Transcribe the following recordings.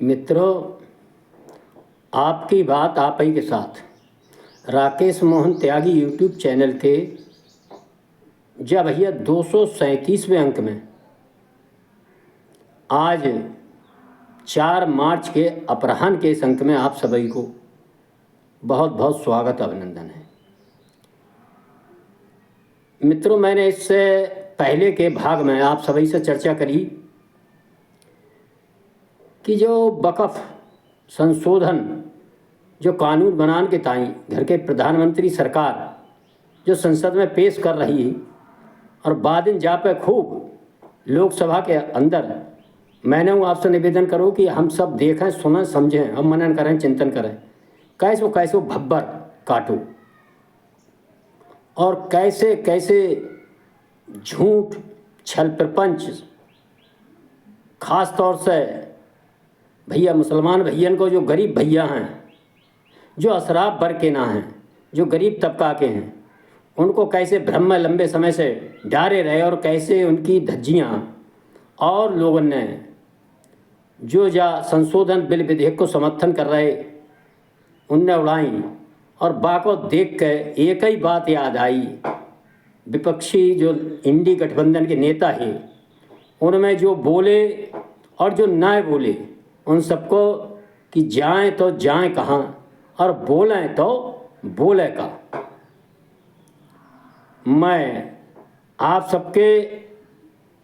मित्रों, आपकी बात आप ही के साथ राकेश मोहन त्यागी यूट्यूब चैनल के जब भैया 237वें अंक में आज 4 मार्च के अपराह्न के इस अंक में आप सभी को बहुत बहुत स्वागत अभिनंदन है। मित्रों, मैंने इससे पहले के भाग में आप सभी से चर्चा करी कि जो वक़्फ़ संशोधन जो कानून बनाने के ताई घर के प्रधानमंत्री सरकार जो संसद में पेश कर रही है और बादिन जा पे खूब लोकसभा के अंदर मैंने आपसे निवेदन करूँ कि हम सब देखें, सुनें, समझें, हम मनन करें, चिंतन करें कैसे भब्बर काटो और कैसे कैसे झूठ छल प्रपंच खास तौर से भैया मुसलमान भैयन को जो गरीब भैया हैं, जो अशराफ वर्ग के ना हैं, जो गरीब तबका के हैं, उनको कैसे भ्रम में लंबे समय से डारे रहे और कैसे उनकी धज्जियाँ और लोगों ने जो संशोधन बिल विधेयक को समर्थन कर रहे उनने उड़ाई। और बाको देख के एक ही बात याद आई, विपक्षी जो इंडी गठबंधन के नेता हैं उनमें जो बोले और जो ना बोले उन सबको कि जाएं तो जाएं कहाँ और बोलें तो बोले का। मैं आप सबके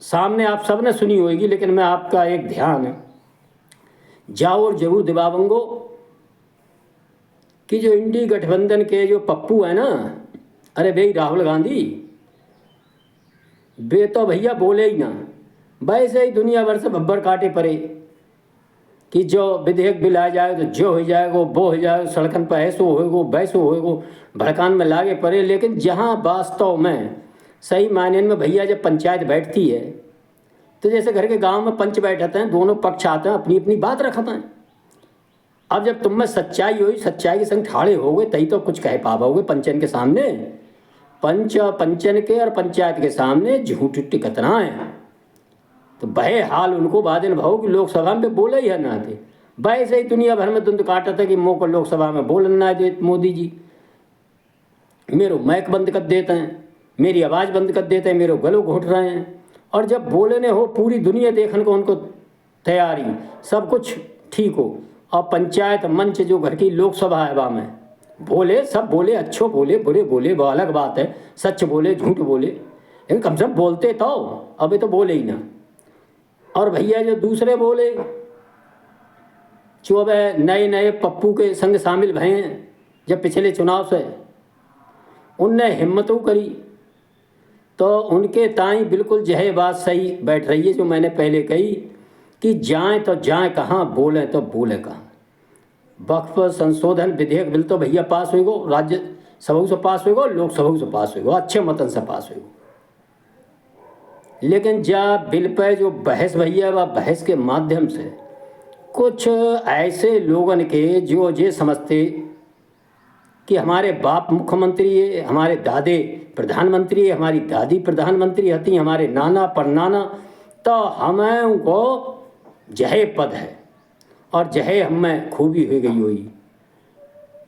सामने आप सब ने सुनी होगी, लेकिन मैं आपका एक ध्यान जाओ और जरूर दिवावंगो कि जो इंडी गठबंधन के जो पप्पू है ना, अरे भाई राहुल गांधी, वे तो भैया बोले ही ना, वैसे ही दुनिया भर से बब्बर काटे पड़े कि जो विधेयक बिल आ जाए तो जो हो जाएगा वो हो जाएगा, सड़कन पर ऐसो होएगो वैसो होएगो, भड़कान में लागे पड़े। लेकिन जहाँ वास्तव में सही मायने में भैया जब पंचायत बैठती है तो जैसे घर के गांव में पंच बैठते हैं, दोनों पक्ष आते हैं, अपनी अपनी बात रखते हैं। अब जब तुम में सच्चाई हुई, सच्चाई के संग ठाड़े हो गए तभी तो कुछ कह पाओगे पंचन के सामने। पंचन के और पंचायत के सामने झूठ टिकतना है तो बहे हाल उनको बादन भाव कि लोकसभा में बोले ही है ना थे। वैसे ही दुनिया भर में धुंध काटा था कि मुँह को लोकसभा में बोलना ना दे मोदी जी, मेरो मैक बंद कर देते हैं, मेरी आवाज़ बंद कर देते हैं, मेरो गलों घोट रहे हैं। और जब बोलने हो पूरी दुनिया देखने को उनको तैयारी, सब कुछ ठीक हो। और पंचायत मंच जो घर की लोकसभा है वहाँ में बोले, सब बोले, अच्छो बोले, बुरे बोले, वो अलग बात है, सच बोले, झूठ बोले, लेकिन कम से कम बोलते तो। अभी तो बोले ही ना। और भैया जो दूसरे बोले जो अब नए नए पप्पू के संग शामिल भए हैं जब पिछले चुनाव से, उनने हिम्मतों करी तो उनके ताई बिल्कुल यह बात सही बैठ रही है जो मैंने पहले कही कि जाएं तो जाएं कहाँ, बोलें तो बोले कहाँ। वक्फ संशोधन विधेयक बिल तो भैया पास होएगो, राज्यसभा से पास होएगो, लोकसभा से पास होएगो, अच्छे मतन से पास होएगो। लेकिन जब बिल पर जो बहस भैया वह बहस के माध्यम से कुछ ऐसे लोगन के जो ये समझते कि हमारे बाप मुख्यमंत्री है, हमारे दादे प्रधानमंत्री है, हमारी दादी प्रधानमंत्री हती, हमारे नाना परनाना, तो हमें उनको जहे पद है और जहे हमें खूबी हो गई हुई।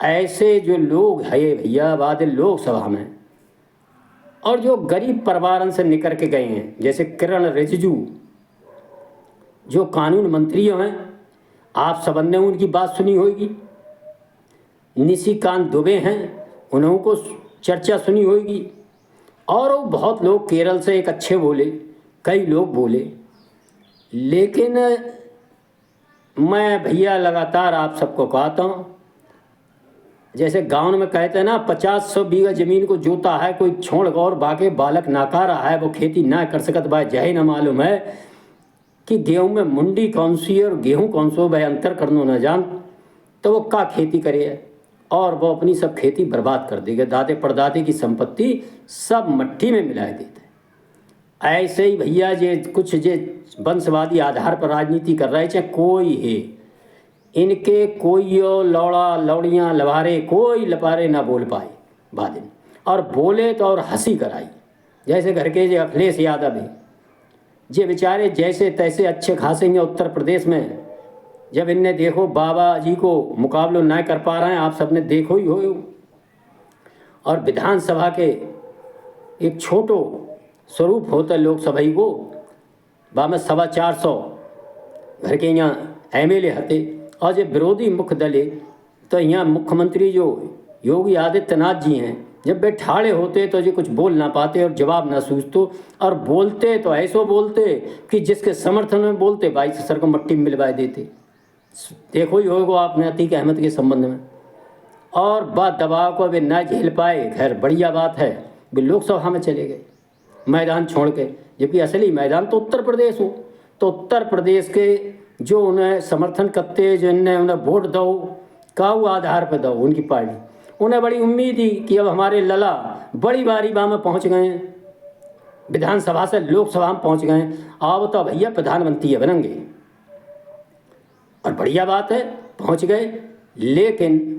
ऐसे जो लोग है भैया बाद लोकसभा में और जो गरीब परिवारों से निकल के गए हैं, जैसे किरण रिजिजू जो कानून मंत्री हैं, आप सबने उनकी बात सुनी होगी। निशिकांत दुबे हैं, उन्हों को चर्चा सुनी होगी। और वो बहुत लोग केरल से एक अच्छे बोले, कई लोग बोले। लेकिन मैं भैया लगातार आप सबको कहता हूँ, जैसे गाँव में कहते हैं ना, 50-100 बीघा जमीन को जोता है कोई छोड़ गौर बाके बालक नाकारा है, वो खेती ना कर सकत भाई जहे न मालूम है कि गेहूं में मुंडी कौन सी है और गेहूं कौन सो भाई अंतर करनो न जान, तो वो का खेती करे और वो अपनी सब खेती बर्बाद कर देगा, दादे परदादे की संपत्ति सब मट्टी में मिला देते। ऐसे ही भैया जे कुछ जे वंशवादी आधार पर राजनीति कर रहे, चाहे कोई है, इनके कोई लौड़ा लौड़ियाँ लवारे कोई लपारे ना बोल पाए बादिन, और बोले तो और हंसी कराई। जैसे घर के जो अखिलेश यादव है, जे बेचारे जैसे तैसे अच्छे खासे हैं उत्तर प्रदेश में जब इनने देखो बाबा जी को मुकाबलो ना कर पा रहे हैं, आप सबने देखो ही हो। और विधानसभा के एक छोटो स्वरूप होता है लोकसभा ही को, बामे 450 घर के यहाँ MLA हते, और जो विरोधी मुख्य दल है तो यहाँ मुख्यमंत्री जो योगी आदित्यनाथ जी हैं, जब वे ठाड़े होते तो जो कुछ बोल ना पाते और जवाब ना सूझतो, और बोलते तो ऐसो बोलते कि जिसके समर्थन में बोलते भाई से सर को मट्टी में मिलवा देते। देखो ही होगा आपने अतीक अहमद के संबंध में। और बात दबाव को वे ना झेल पाए, खैर बढ़िया बात है, वे लोकसभा में चले गए मैदान छोड़ के, जबकि असली मैदान तो उत्तर प्रदेश हो। तो उत्तर प्रदेश के जो उन्हें समर्थन करते, जिनने उन्हें वोट दो काऊ आधार पर दो उनकी पार्टी, उन्हें बड़ी उम्मीद थी कि अब हमारे लला बड़ी बारी बा में पहुँच गए हैं, विधानसभा से लोकसभा में पहुँच गए, अब तो भैया प्रधानमंत्री बनेंगे। और बढ़िया बात है पहुँच गए, लेकिन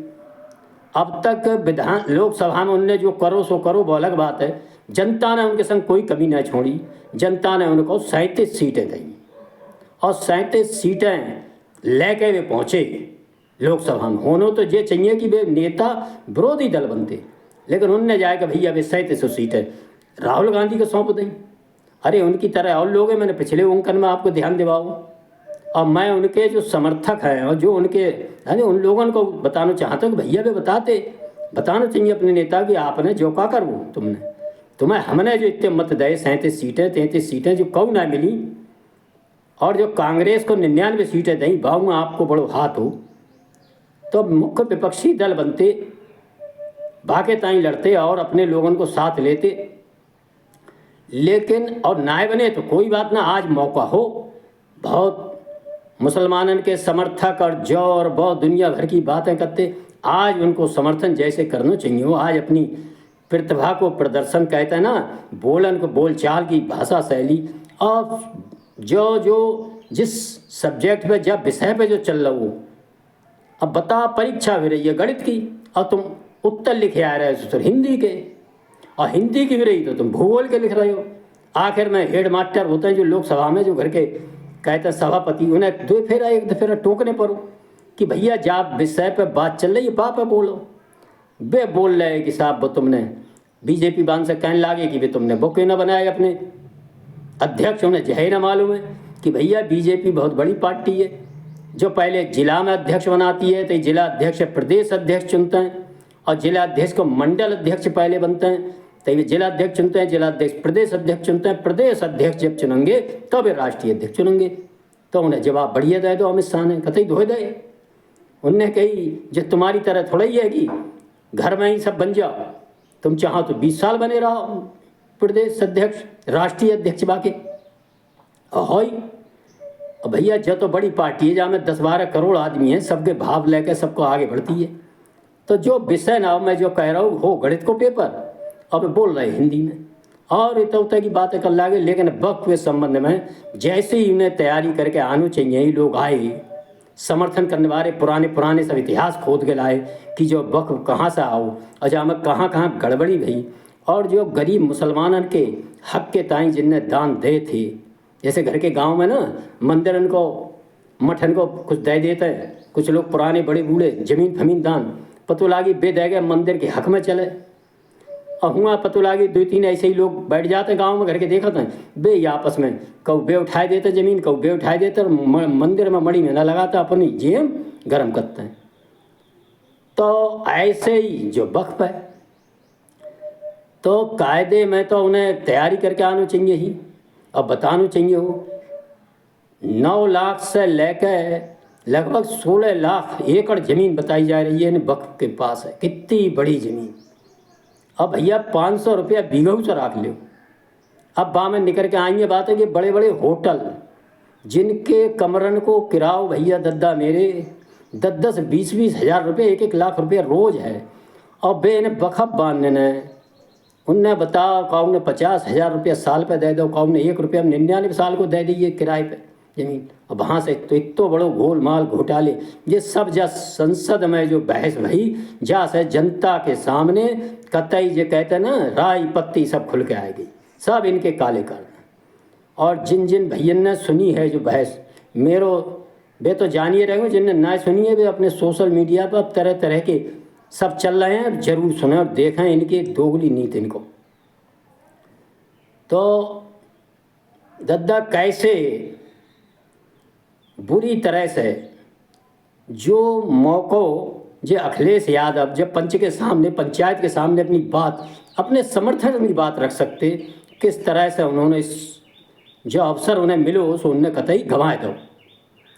अब तक लोकसभा में उनने जो करो सो करो वो अलग बात है। जनता ने उनके संग कोई कमी ना छोड़ी, जनता ने उनको 37 सीटें दी, और 37 सीटें लेके वे पहुँचे लोकसभा में। होनो तो ये चाहिए कि वे नेता विरोधी दल बनते, लेकिन उनने जाएगा भैया वे 37 सीटें राहुल गांधी को सौंप दें। अरे उनकी तरह और लोग हैं, मैंने पिछले अंकन में आपको ध्यान दिवाओ, और मैं उनके जो समर्थक हैं और जो उनके यानी उन लोगों को बताना चाहता हूँ कि भैया वे बताना चाहिए अपने नेता कि आपने जो का कर वो तुम्हें हमने जो इतने मत दे 37 सीटें 33 सीटें जो कऊ ना मिली, और जो कांग्रेस को 99 सीटें दी, भाव में आपको बड़ो हाथ हो, तो मुख्य विपक्षी दल बनते, भागे ताई लड़ते और अपने लोगों को साथ लेते। लेकिन और ना बने तो कोई बात ना, आज मौका हो, बहुत मुसलमानन के समर्थक और जो और बहुत दुनिया भर की बातें करते, आज उनको समर्थन जैसे करना चाहिए हो, आज अपनी प्रतिभा को प्रदर्शन कहते हैं ना, बोलन को बोलचाल की भाषा शैली, और जो जिस सब्जेक्ट पे जब विषय पे जो चल रहा हो, अब बता परीक्षा भी रही है गणित की और तुम उत्तर लिखे आ रहे हो तो हिंदी के, और हिंदी की भी रही तो तुम भूगोल के लिख रहे हो। आखिर में हेड मास्टर होते हैं जो लोकसभा में जो घर के कहते हैं सभापति, उन्हें एक दफेरा टोकने पड़ो कि भैया जब विषय पे बात चल रही है बा पे बोलो। वे बोल रहे हैं कि साहब वो तुमने बीजेपी बांध से कहने लागे कि वे तुमने वो क्यों ना बनाए अपने अध्यक्ष, उन्हें जय ना मालूम है कि भैया बीजेपी बहुत बड़ी पार्टी है, जो पहले जिला में अध्यक्ष बनाती है, तो जिला अध्यक्ष प्रदेश अध्यक्ष चुनते हैं, और जिला अध्यक्ष को मंडल अध्यक्ष पहले बनते हैं, तो ये जिला अध्यक्ष चुनते हैं, जिला अध्यक्ष प्रदेश अध्यक्ष चुनते हैं, प्रदेश अध्यक्ष जब चुनेंगे तब वे राष्ट्रीय अध्यक्ष चुनेंगे। तो उन्हें जवाब बढ़िया दे दो अमित शाह ने, कतई धोए दे। उनने कही जो तुम्हारी तरह थोड़ा ही है कि घर में ही सब बन जाओ, तुम चाहो तो 20 साल बने रहो प्रदेश अध्यक्ष राष्ट्रीय अध्यक्ष बाके हो। और भैया जो तो बड़ी पार्टी है जहाँ में 10-12 करोड़ आदमी हैं, सबके भाव लेकर सबको आगे बढ़ती है। तो जो विषय ना मैं जो कह रहा हूँ हो गणित को पेपर, अब बोल रहे हिंदी में, और इतना की बातें कर लागे। लेकिन वक्त के संबंध में जैसे ही उन्हें तैयारी करके आना चाहिए, ही लोग आए समर्थन करने वाले पुराने सब इतिहास खोद के लाए कि जो वक्त कहाँ से आओ और जहाँ में कहाँ गड़बड़ी भई, और जो गरीब मुसलमानन के हक के ताई जिनने दान दे थे, जैसे घर के गांव में ना मंदिरन को मठन को कुछ दे देते हैं कुछ लोग, पुराने बड़े बूढ़े जमीन फमीन दान पतो लागी बे दे गए मंदिर के हक में चले, और हुआ पतो लागी 2-3 ऐसे ही लोग बैठ जाते गांव में घर के देखते हैं बे आपस में कऊ बे उठाए देते जमीन, कऊ बे उठाए देते, और मंदिर में मड़ी में ना लगाता अपनी जेम गर्म करते हैं। तो ऐसे ही जो वक्फ है तो कायदे में तो उन्हें तैयारी करके आना चाहिए ही, अब बताना चाहिए हो 9 लाख से लेकर लगभग 16 लाख एकड़ ज़मीन बताई जा रही है वक्फ के पास है, कितनी बड़ी ज़मीन। अब भैया 500 रुपया बीघा से रख लो। अब बा में निकल के आएंगे बात है कि बड़े बड़े होटल जिनके कमरन को किराओ भैया दद्दा मेरे 10-20 हज़ार रुपये 1-1 लाख रुपये रोज़ है, और बे इन्हें वक़्फ़ बांधने ने उनने बताओ काऊ ने 50,000 रुपया साल पे दे दो, काऊ ने 1 रुपया 99 साल को दे दीजिए किराए पे जमीन। अब वहाँ से तो इतो बड़ो गोलमाल घोटाले ये सब जा संसद में जो बहस भई जा से जनता के सामने कतई जो कहते हैं ना राई पत्ती सब खुल के आएगी, सब इनके काले कर। और जिन जिन भैयन ने सुनी है जो बहस, मेरो वे तो जानिए रहे हो, जिनने ना सुनिए वे अपने सोशल मीडिया पर अब तरह तरह के सब चल रहे हैं, जरूर सुने और देखें इनकी दोगली नीति इनको। तो दद्दा कैसे बुरी तरह से जो मौको जो अखिलेश यादव जब पंच के सामने, पंचायत के सामने अपनी बात, अपने समर्थन की बात रख सकते, किस तरह से उन्होंने जो अवसर उन्हें मिलो सो उन्हें कतई गंवाए दो,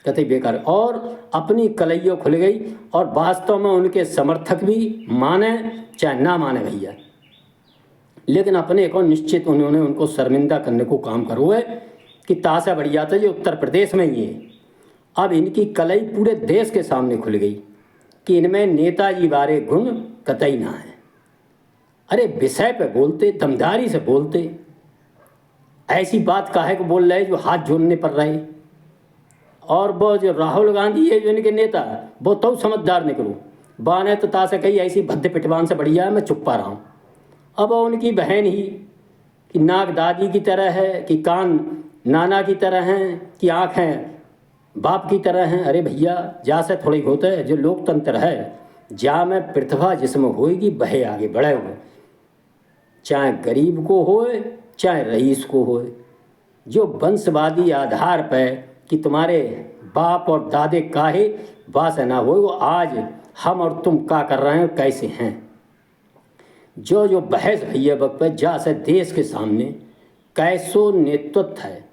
कतई बेकार, और अपनी कलइयों खुल गई। और वास्तव में उनके समर्थक भी माने चाहे ना माने भैया, लेकिन अपने को निश्चित उन्होंने उनको शर्मिंदा करने को काम करो है कि ताशा बढ़िया था जो उत्तर प्रदेश में ही है। अब इनकी कलई पूरे देश के सामने खुल गई कि इनमें नेताजी वाले गुण कतई ना है। अरे विषय पे बोलते, दमदारी से बोलते, ऐसी बात काहे को बोल रहे जो हाथ जोड़ने पर रहे। और वो जो राहुल गांधी है जो इनके नेता, वो तो समझदार निकलो, बाने तो ताशा कही ऐसी भद्दे पिटवान से बढ़िया है मैं चुप पा रहा हूँ। अब उनकी बहन ही कि नाक दादी की तरह है, कि कान नाना की तरह हैं, कि आँखें बाप की तरह हैं। अरे भैया जा से थोड़ी होता है, जो लोकतंत्र है जा में प्रतिभा जिसमें होएगी वह आगे बढ़े हुए, चाहे गरीब को होए चाहे रईस को होए। जो वंशवादी आधार पर कि तुम्हारे बाप और दादे काहे बास ना हो, वो आज हम और तुम का कर रहे हैं कैसे हैं, जो बहस भैया वक्त पर जा से देश के सामने कैसो नेतृत्व है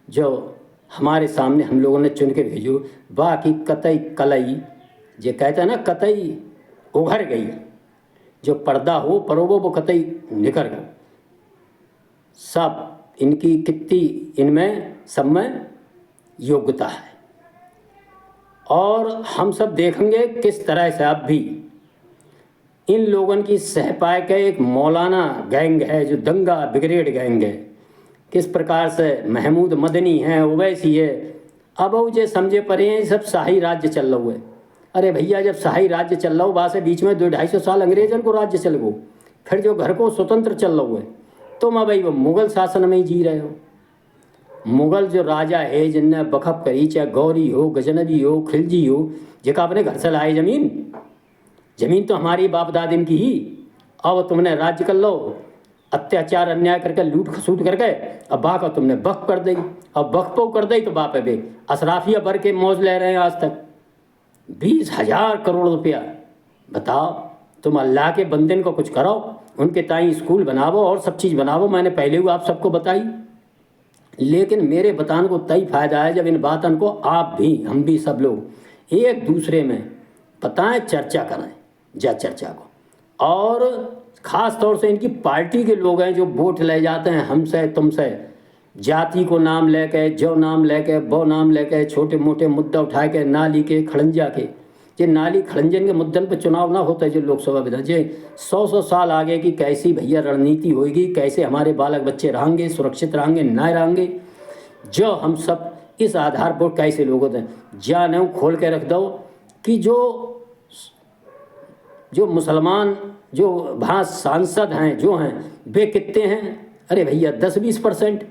जो हमारे सामने हम लोगों ने चुन के भेजो। बाकी कतई कलई जो कहते हैं ना कतई उभर गई, जो पर्दा हो परोबो वो कतई निकल गया। सब इनकी कितनी इनमें सब में योग्यता है, और हम सब देखेंगे किस तरह से अब भी इन लोगों की सहपाय का एक मौलाना गैंग है जो दंगा ब्रिगेड गैंग है, किस प्रकार से महमूद मदनी है, ओवैसी है। अब वो जो समझे पड़े हैं सब शाही राज्य चल रहा है। अरे भैया जब शाही राज्य चल रहा हो वहाँ से बीच में 200-250 साल अंग्रेजन को राज्य चल गो, फिर जो घर को स्वतंत्र चल रहा है, तुम अब भाई वो मुग़ल शासन में ही जी रहे हो। मुग़ल जो राजा है जिनने बखब करी, चाहे गौरी हो, गजनवी हो, खिलजी हो, जिका अपने घर से लाए ज़मीन तो हमारी बाप दादिन की ही। अब तुमने राज्य कर लो, अत्याचार अन्याय करके लूट खसूट करके, अब बाप तुमने वक्फ कर दी, अब वक्फ तो कर दी तो बाप बे अशराफिया भर के मौज ले रहे हैं आज तक 20,000 करोड़ रुपया। बताओ तुम अल्लाह के बंदन को कुछ करो, उनके ताई स्कूल बनावो और सब चीज़ बनावो, मैंने पहले ही आप सबको बताई। लेकिन मेरे बताने को तय फायदा है जब इन बातों को आप भी हम भी सब लोग एक दूसरे में बताएं, चर्चा करें जा चर्चा को। और ख़ास तौर से इनकी पार्टी के लोग हैं जो वोट ले जाते हैं हमसे तुमसे, जाति को नाम लेके, जो नाम लेके, वो नाम लेके, छोटे मोटे मुद्दा उठा के, नाली के खड़ंजा के, ये नाली खड़ंजन के मुद्दन पर चुनाव ना होता है जो लोकसभा विधान, जे 100 साल आगे की कैसी भैया रणनीति होगी, कैसे हमारे बालक बच्चे रहेंगे, सुरक्षित रहेंगे ना रहेंगे, जो हम सब इस आधार पर कैसे लोग होते हैं। जान खोल के रख दो कि जो मुसलमान जो वहाँ सांसद हैं जो हैं वे कितने हैं। अरे भैया 10-20%।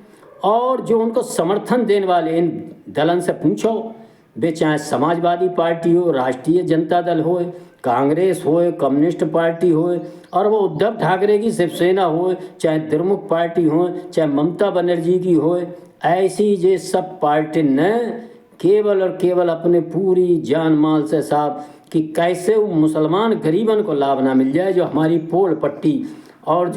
और जो उनको समर्थन देने वाले इन दलन से पूछो, वे चाहे समाजवादी पार्टी हो, राष्ट्रीय जनता दल हो, कांग्रेस हो, कम्युनिस्ट पार्टी हो, और वो उद्धव ठाकरे की शिवसेना हो, चाहे द्रमुक पार्टी हो, चाहे ममता बनर्जी की हो, ऐसी ये सब पार्टी ने केवल और केवल अपने पूरी जान माल से साफ कि कैसे वो मुसलमान गरीबन को लाभ ना मिल जाए, जो हमारी पोल पट्टी और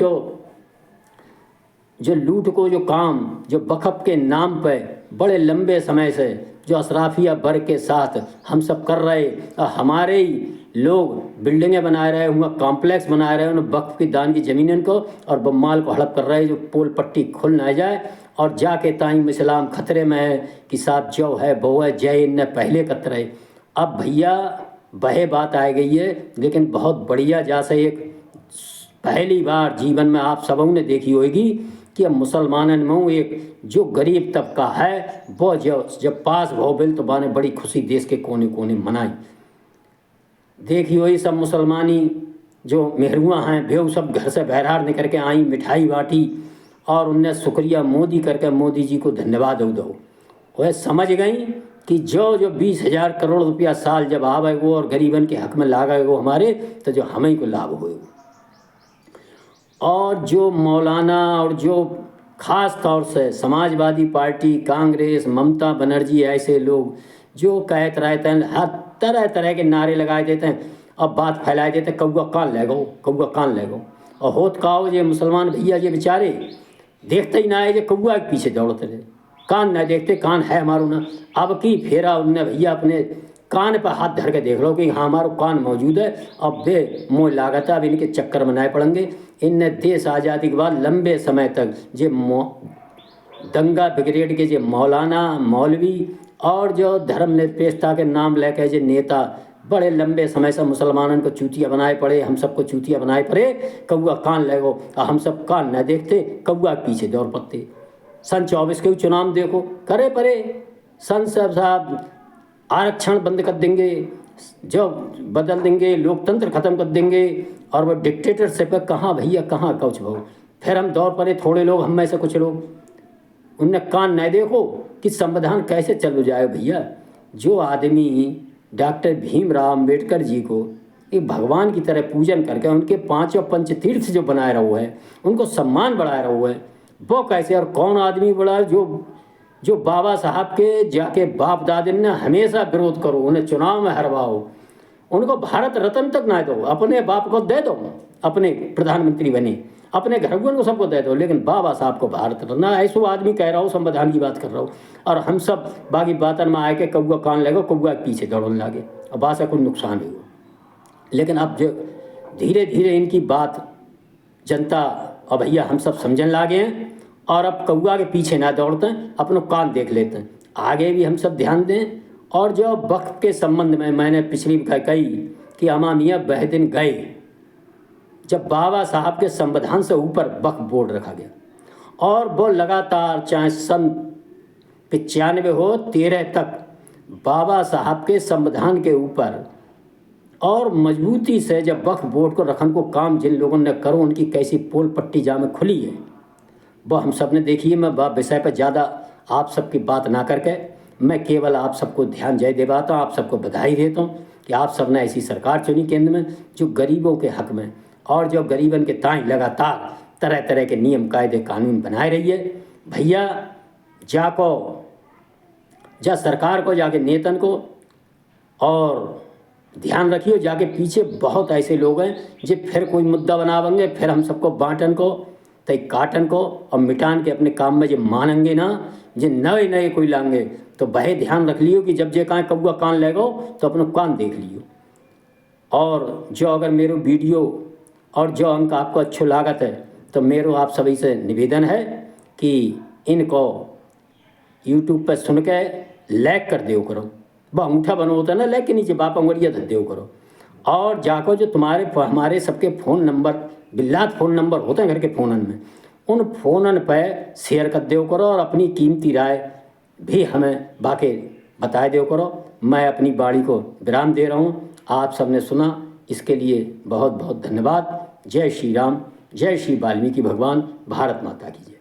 जो लूट को जो काम जो वक़्फ़ के नाम पे बड़े लंबे समय से जो अशराफिया वर्ग के साथ हम सब कर रहे, हमारे ही लोग बिल्डिंगें बना रहे हुए, कॉम्प्लेक्स बना रहे हैं उन वक्फ की दान की ज़मीनों को, और बम्माल को हड़प कर रहे हैं जो पोल पट्टी खुल ना जाए। और जाके ताइम इस्लाम खतरे में है कि साहब जो है वो है, जय इनने पहले कतरे। अब भैया वह बात आ गई है, लेकिन बहुत बढ़िया जैसे एक पहली बार जीवन में आप सबों ने देखी होगी कि अब मुसलमानन में एक जो गरीब तबका है वो जब पास हो बिल तो बाने बड़ी खुशी देश के कोने कोने मनाई। देखी वही सब मुसलमानी जो मेहरुआ हैं वे सब घर से बहरार निकल के आई, मिठाई बाँटी और उनने शुक्रिया मोदी करके मोदी जी को धन्यवाद दो। वह समझ गई कि जो जो 20,000 करोड़ रुपया साल जब आवेगो और गरीबन के हक में लागेगो हमारे, तो जो हमें को लाभ होएगो। और जो मौलाना और जो खास तौर से समाजवादी पार्टी, कांग्रेस, ममता बनर्जी, ऐसे लोग जो कहते रहते हैं, हर तरह तरह के नारे लगाए देते हैं, अब बात फैलाए देते हैं, कौआ कान लगो, कौआ कान लगो। और होत का हो, ये मुसलमान भैया ये बेचारे देखते ही ना है, ये कौआ के पीछे दौड़ते रहे, कान न देखते, कान है हमारो ना। अब की फेरा उनने भैया अपने कान पर हाथ धर के देख लो कि हाँ हमारो कान मौजूद है। अब बे मोह लागत है, अब इनके चक्कर में ना पड़ेंगे। इनने देश आज़ादी के बाद लंबे समय तक जे दंगा ब्रिगेड के जे मौलाना, मौलवी और जो धर्मनिरपेक्षता के नाम लेके जे नेता बड़े लंबे समय से मुसलमानों को चूतिया बनाए पड़े, हम सबको चूतिया बनाए पड़े, कौआ कान लगो, और हम सब कान न देखते, कौआ के पीछे दौड़ पड़ते। सन 24 के चुनाव देखो, करे परे संसद साहब आरक्षण बंद कर देंगे, जो बदल देंगे, लोकतंत्र खत्म कर देंगे, और वो डिक्टेटरशिप है। कहाँ भैया कहाँ कौच भाव। फिर हम दौड़ पड़े, थोड़े लोग, हम में से कुछ लोग, उनने कान न देखो कि संविधान कैसे चल जाए भैया। जो आदमी डॉक्टर भीमराव अम्बेडकर जी को एक भगवान की तरह पूजन करके उनके 5 पंच तीर्थ जो बनाए रहा है, उनको सम्मान बढ़ाए रहा है, वो कैसे और कौन आदमी बड़ा जो बाबा साहब के जाके बाप दादे ने हमेशा विरोध करो, उन्हें चुनाव में हरवाओ, उनको भारत रत्न तक ना दो, अपने बाप को दे दो, अपने प्रधानमंत्री बने, अपने घर को सबको दे दो, लेकिन बाबा साहब को भारत रत्न, ऐसा आदमी कह रहा हूँ, संविधान की बात कर रहा हूँ। और हम सब बाकी बातन में आए के कौआ कान लगो, कौआ के पीछे दौड़ने लगे, और बात से कुछ नुकसान ही हो। लेकिन अब जो धीरे धीरे इनकी बात जनता और भैया हम सब समझने लगे हैं, और अब कौआ के पीछे ना दौड़ते हैं, अपनों कान देख लेते हैं। आगे भी हम सब ध्यान दें। और जो वक्त के संबंध में मैंने पिछली कही कि अमामिया वह दिन गए जब बाबा साहब के संविधान से ऊपर वक्फ बोर्ड रखा गया, और वो लगातार चाहे सन 95 हो 13 तक बाबा साहब के संविधान के ऊपर और मजबूती से जब वक्फ बोर्ड को रखने को काम जिन लोगों ने करो, उनकी कैसी पोल पट्टी जामे खुली है, वह हम सब ने देखी है। मैं विषय पर ज़्यादा आप सबकी बात ना करके मैं केवल आप सबको ध्यान जय दिलाता हूँ, आप सबको बधाई देता हूँ कि आप सब ने ऐसी सरकार चुनी केंद्र में जो गरीबों के हक में और जो गरीबन के ताई लगातार तरह तरह के नियम कायदे कानून बनाए रही है। भैया जा सरकार को जाके नेतन को और ध्यान रखिए, जाके पीछे बहुत ऐसे लोग हैं जो फिर कोई मुद्दा बनावेंगे, फिर हम सबको बांटन को तय काटन को और मिटान के अपने काम में जो मानेंगे ना, जो नए नए कोई लाएंगे, तो वह ध्यान रख लियो कि जब जे कहाँ कौआ कान लगो तो अपना कान देख लियो। और जो अगर मेरे वीडियो और जो अंक आपको अच्छो लागत है, तो मेरे आप सभी से निवेदन है कि इनको यूट्यूब पर सुन के लाइक कर दियो करो, वह अंगूठा बनो होता है ना, लाइक के नीचे बाप अंगुरिया धर दियो करो। और जाको जो तुम्हारे हमारे सबके फ़ोन नंबर बिल्लात फ़ोन नंबर होते हैं घर के फ़ोनन में, उन फ़ोनन पर शेयर कर दियो करो और अपनी कीमती राय भी हमें बाकी बताए दियो करो। मैं अपनी बाणी को विराम दे रहा हूँ। आप सबने सुना, इसके लिए बहुत बहुत धन्यवाद। जय श्री राम, जय श्री वाल्मीकि भगवान, भारत माता की जय।